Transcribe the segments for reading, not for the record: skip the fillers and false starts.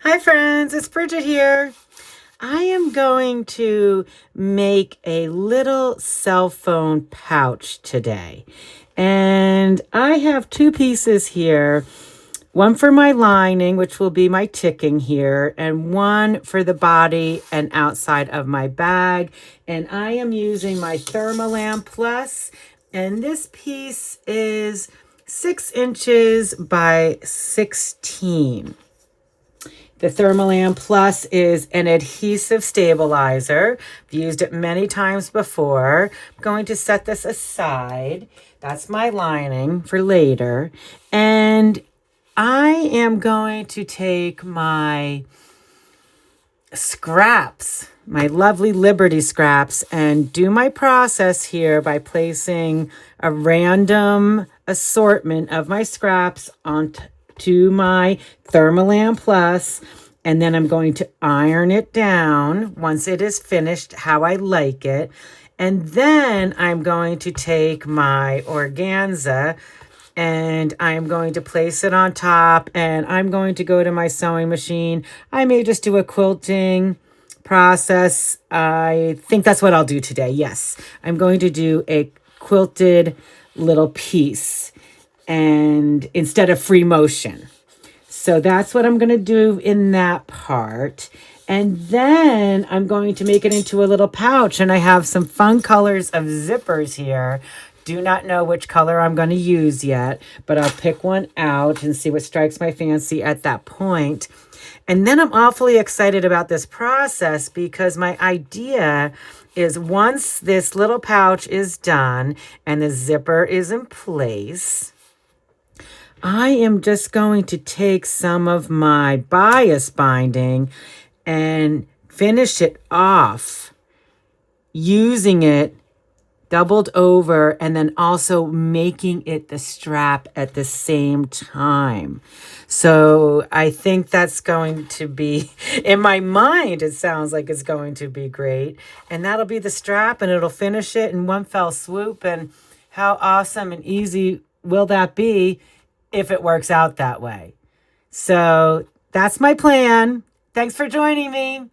Hi friends, it's Bridget here. I am going to make a little cell phone pouch today. And I have two pieces here. One for my lining, which will be my ticking here, and one for the body and outside of my bag. And I am using my Thermolam Plus, and this piece is 6 inches by 16. The Thermolam Plus is an adhesive stabilizer. I've used it many times before. I'm going to set this aside. That's my lining for later. And I am going to take my scraps, my lovely Liberty scraps, and do my process here by placing a random assortment of my scraps onto my Thermolam Plus, and then I'm going to iron it down once it is finished how I like it. And then I'm going to take my organza and I'm going to place it on top, and I'm going to go to my sewing machine. I may just do a quilting process. I think that's what I'll do today. Yes, I'm going to do a quilted little piece and instead of free motion. So that's what I'm going to do in that part. And then I'm going to make it into a little pouch. And I have some fun colors of zippers here. Do not know which color I'm going to use yet, but I'll pick one out and see what strikes my fancy at that point. And then I'm awfully excited about this process because my idea is once this little pouch is done and the zipper is in place, I am just going to take some of my bias binding and finish it off using it doubled over and then also making it the strap at the same time. So I think that's going to be, in my mind, it sounds like it's going to be great. And that'll be the strap and it'll finish it in one fell swoop. And how awesome and easy will that be if it works out that way? So that's my plan. Thanks for joining me.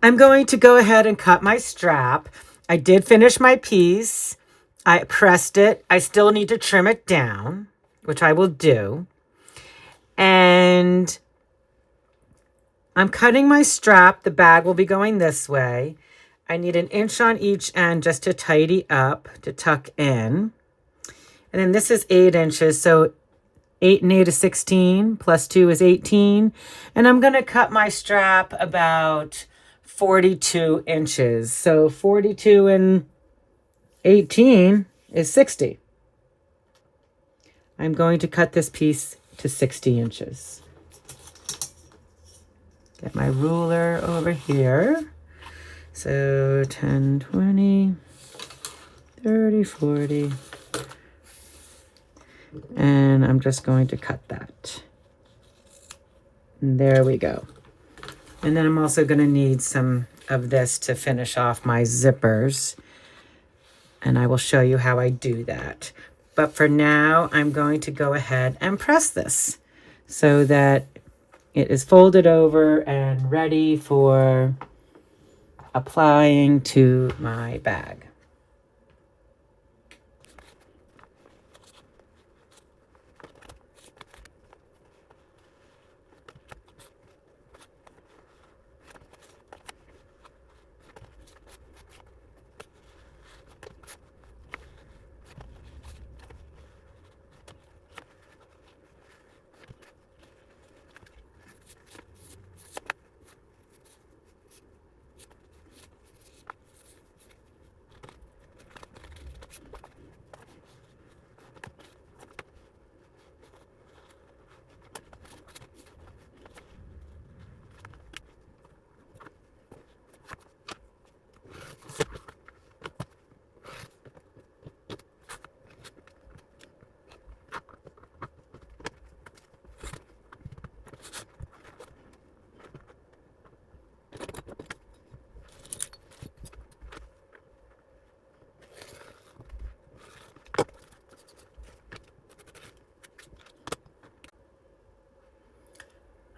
I'm going to go ahead and cut my strap. I did finish my piece. I pressed it. I still need to trim it down, which I will do. And I'm cutting my strap. The bag will be going this way. I need 1 inch on each end just to tidy up, to tuck in. And then this is 8 inches, so 8 and 8 is 16, plus 2 is 18. And I'm going to cut my strap about 42 inches. So 42 and 18 is 60. I'm going to cut this piece to 60 inches. Get my ruler over here. So 10, 20, 30, 40. And I'm just going to cut that. And there we go. And then I'm also going to need some of this to finish off my zippers. And I will show you how I do that. But for now, I'm going to go ahead and press this so that it is folded over and ready for applying to my bag.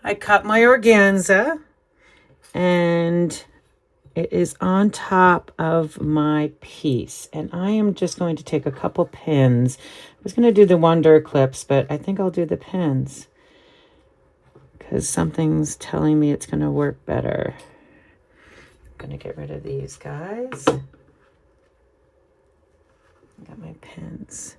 I cut my organza and it is on top of my piece. And I am just going to take a couple pins. I was going to do the wonder clips, but I think I'll do the pins because something's telling me it's going to work better. I'm going to get rid of these guys. I got my pins.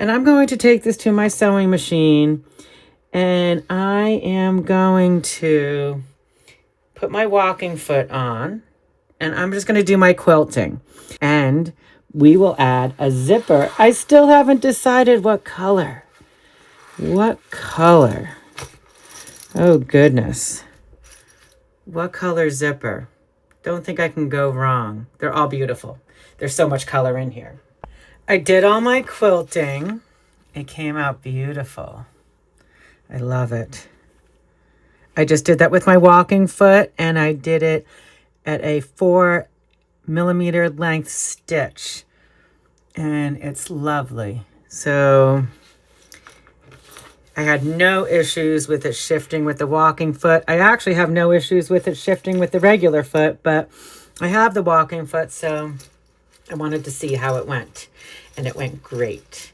And I'm going to take this to my sewing machine and I am going to put my walking foot on and I'm just going to do my quilting. And we will add a zipper. I still haven't decided what color. What color? Oh goodness. What color zipper? Don't think I can go wrong. They're all beautiful. There's so much color in here. I did all my quilting. It came out beautiful. I love it. I just did that with my walking foot and I did it at a 4mm length stitch. And it's lovely. So I had no issues with it shifting with the walking foot. I actually have no issues with it shifting with the regular foot, but I have the walking foot, so I wanted to see how it went, and it went great.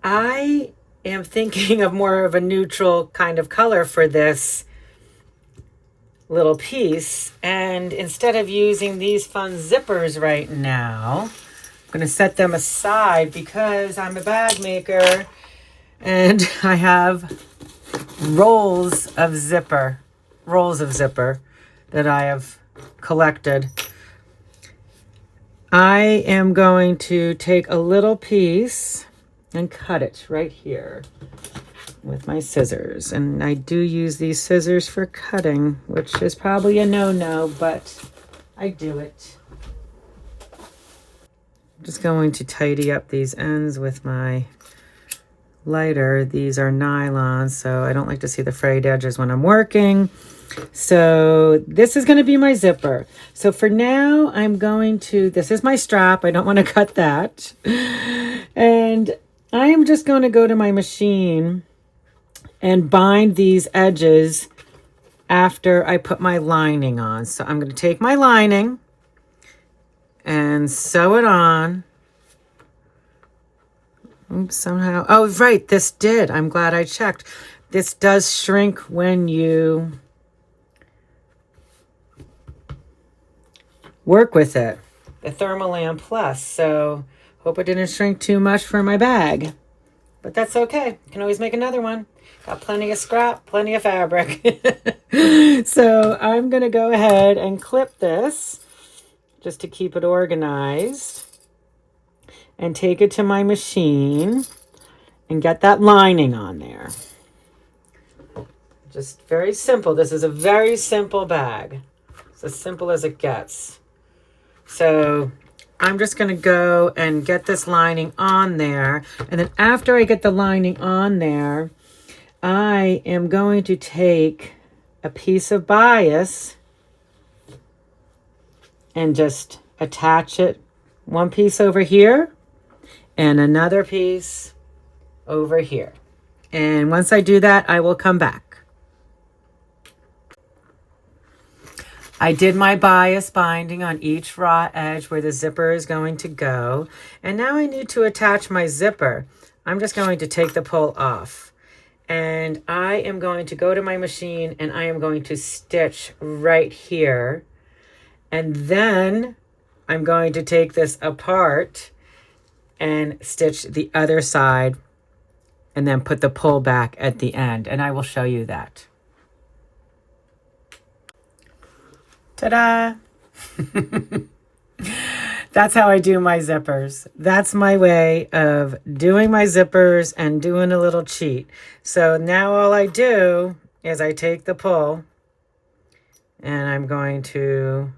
I am thinking of more of a neutral kind of color for this little piece, and instead of using these fun zippers right now, I'm going to set them aside because I'm a bag maker and I have rolls of zipper that I have collected. I am going to take a little piece and cut it right here with my scissors. And I do use these scissors for cutting, which is probably a no-no, but I do it. I'm just going to tidy up these ends with my lighter. These are nylon, so I don't like to see the frayed edges when I'm working. So this is going to be my zipper. So for now, I'm going to, this is my strap. I don't want to cut that. And I am just going to go to my machine and bind these edges after I put my lining on. So I'm going to take my lining and sew it on. Oops, somehow. Oh, right. This did. I'm glad I checked. This does shrink when you work with it. The Thermolam Plus. So hope it didn't shrink too much for my bag. But that's okay. Can always make another one. Got plenty of scrap, plenty of fabric. So I'm going to go ahead and clip this just to keep it organized. And take it to my machine and get that lining on there. Just very simple. This is a very simple bag. It's as simple as it gets. So I'm just going to go and get this lining on there. And then after I get the lining on there, I am going to take a piece of bias and just attach it. One piece over here and another piece over here. And once I do that, I will come back. I did my bias binding on each raw edge where the zipper is going to go. And now I need to attach my zipper. I'm just going to take the pull off. And I am going to go to my machine and I am going to stitch right here. And then I'm going to take this apart and stitch the other side and then put the pull back at the end. And I will show you that. Ta-da! That's how I do my zippers. That's my way of doing my zippers and doing a little cheat. So now all I do is I take the pull and I'm going to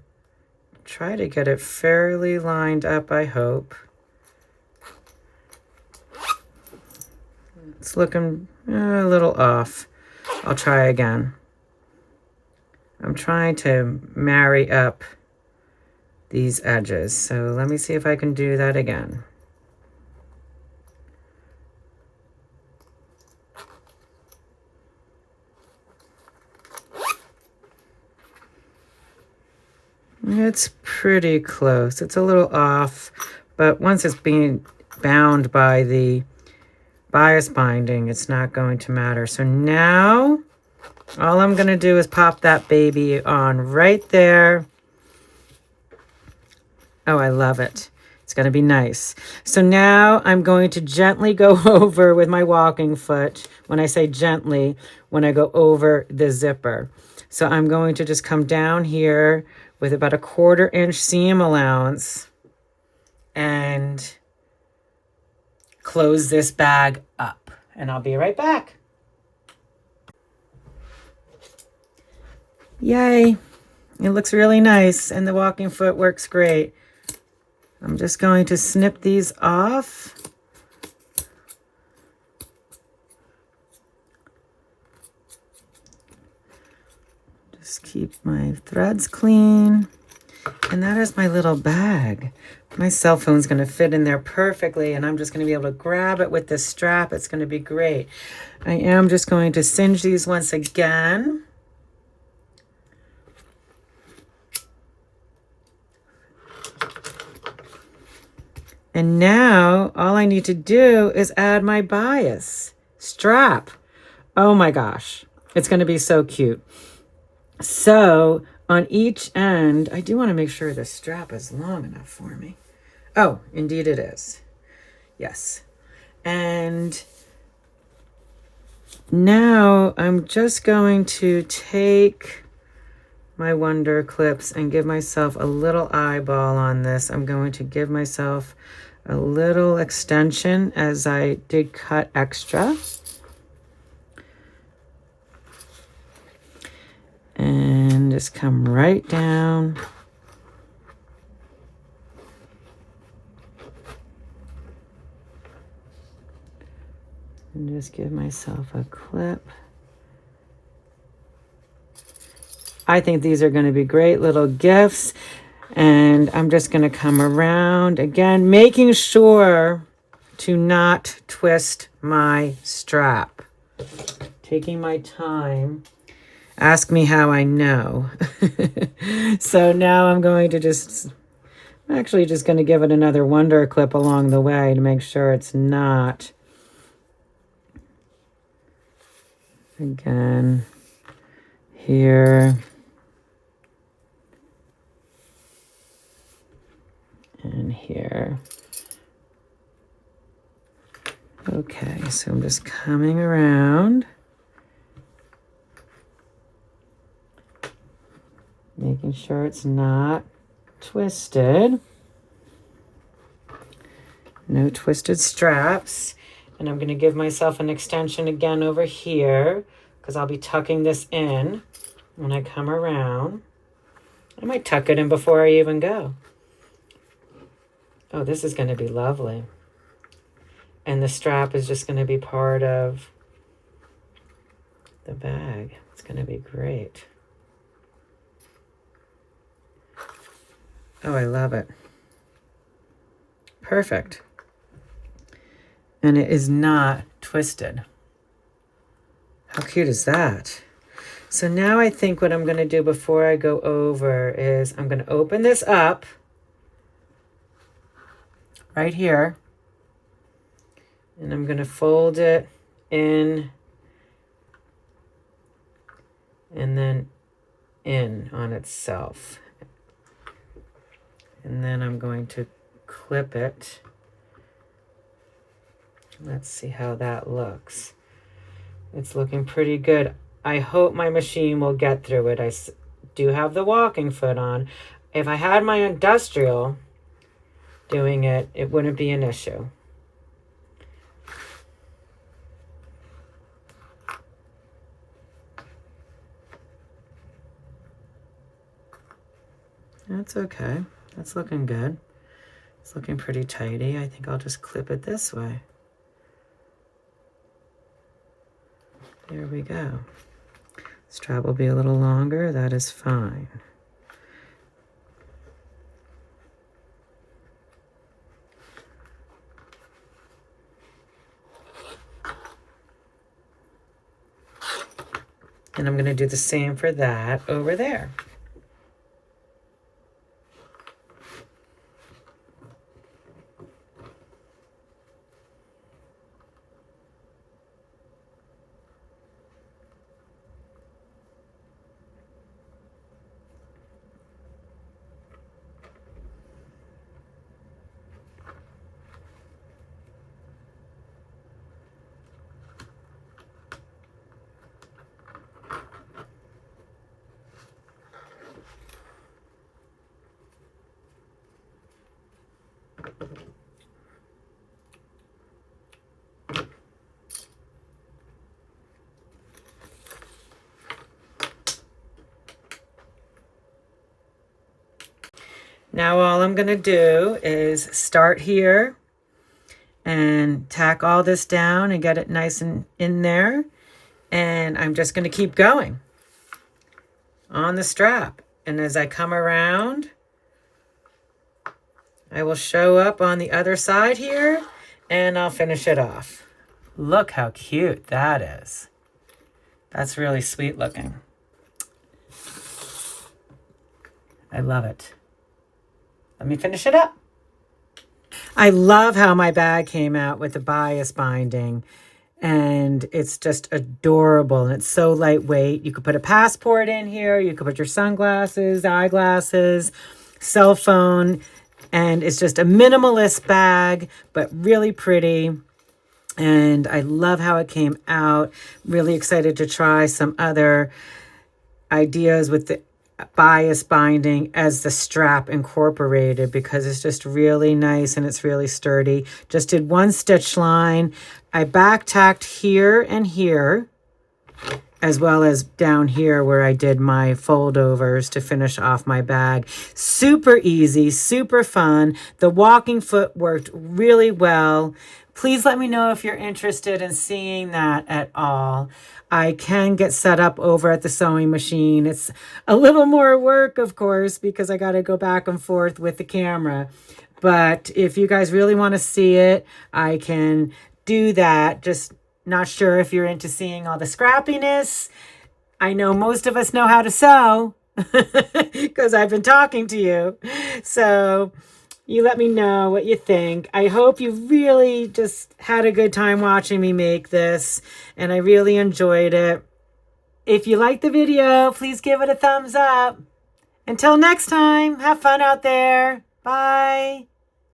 try to get it fairly lined up, I hope. It's looking a little off. I'll try again. I'm trying to marry up these edges. So let me see if I can do that again. It's pretty close. It's a little off, but once it's being bound by the bias binding, it's not going to matter. So now all I'm going to do is pop that baby on right there. Oh, I love it. It's going to be nice. So now I'm going to gently go over with my walking foot. When I say gently, when I go over the zipper. So I'm going to just come down here with about a 1/4 inch seam allowance and close this bag up. And I'll be right back. Yay. It looks really nice and the walking foot works great. I'm just going to snip these off. Just keep my threads clean. And that is my little bag. My cell phone's going to fit in there perfectly, and I'm just going to be able to grab it with this strap. It's going to be great. I am just going to singe these once again. And now all I need to do is add my bias strap. Oh my gosh, it's going to be so cute. So on each end, I do want to make sure the strap is long enough for me. Oh, indeed it is. Yes. And now I'm just going to take my Wonder Clips and give myself a little eyeball on this. I'm going to give myself a little extension as I did cut extra. And just come right down. And just give myself a clip. I think these are going to be great little gifts. And I'm just going to come around again, making sure to not twist my strap. Taking my time. Ask me how I know. So now I'm going to I'm actually just going to give it another wonder clip along the way to make sure it's not. Again, here. And here. Okay, so I'm just coming around. Making sure it's not twisted. No twisted straps. And I'm going to give myself an extension again over here because I'll be tucking this in when I come around. I might tuck it in before I even go. Oh, this is going to be lovely. And the strap is just going to be part of the bag. It's going to be great. Oh, I love it. Perfect. And it is not twisted. How cute is that? So now I think what I'm going to do before I go over is I'm going to open this up right here. And I'm going to fold it in and then in on itself. And then I'm going to clip it. Let's see how that looks. It's looking pretty good. I hope my machine will get through it. I do have the walking foot on. If I had my industrial doing it, it wouldn't be an issue. That's okay. That's looking good. It's looking pretty tidy. I think I'll just clip it this way. There we go. Strap will be a little longer. That is fine. And I'm going to do the same for that over there. Now all I'm going to do is start here and tack all this down and get it nice and in there. And I'm just going to keep going on the strap. And as I come around, I will show up on the other side here and I'll finish it off. Look how cute that is. That's really sweet looking. I love it. Let me finish it up. I love how my bag came out with the bias binding. And it's just adorable. And it's so lightweight. You could put a passport in here. You could put your sunglasses, eyeglasses, cell phone. And it's just a minimalist bag, but really pretty. And I love how it came out. Really excited to try some other ideas with the bias binding as the strap incorporated because it's just really nice and it's really sturdy. Just did one stitch line. I back tacked here and here as well as down here where I did my foldovers to finish off my bag. Super easy, super fun. The walking foot worked really well. Please let me know if you're interested in seeing that at all. I can get set up over at the sewing machine. It's a little more work, of course, because I got to go back and forth with the camera. But if you guys really want to see it, I can do that. Just not sure if you're into seeing all the scrappiness. I know most of us know how to sew because I've been talking to you. So you let me know what you think. I hope you really just had a good time watching me make this, and I really enjoyed it. If you liked the video, please give it a thumbs up. Until next time, have fun out there. Bye.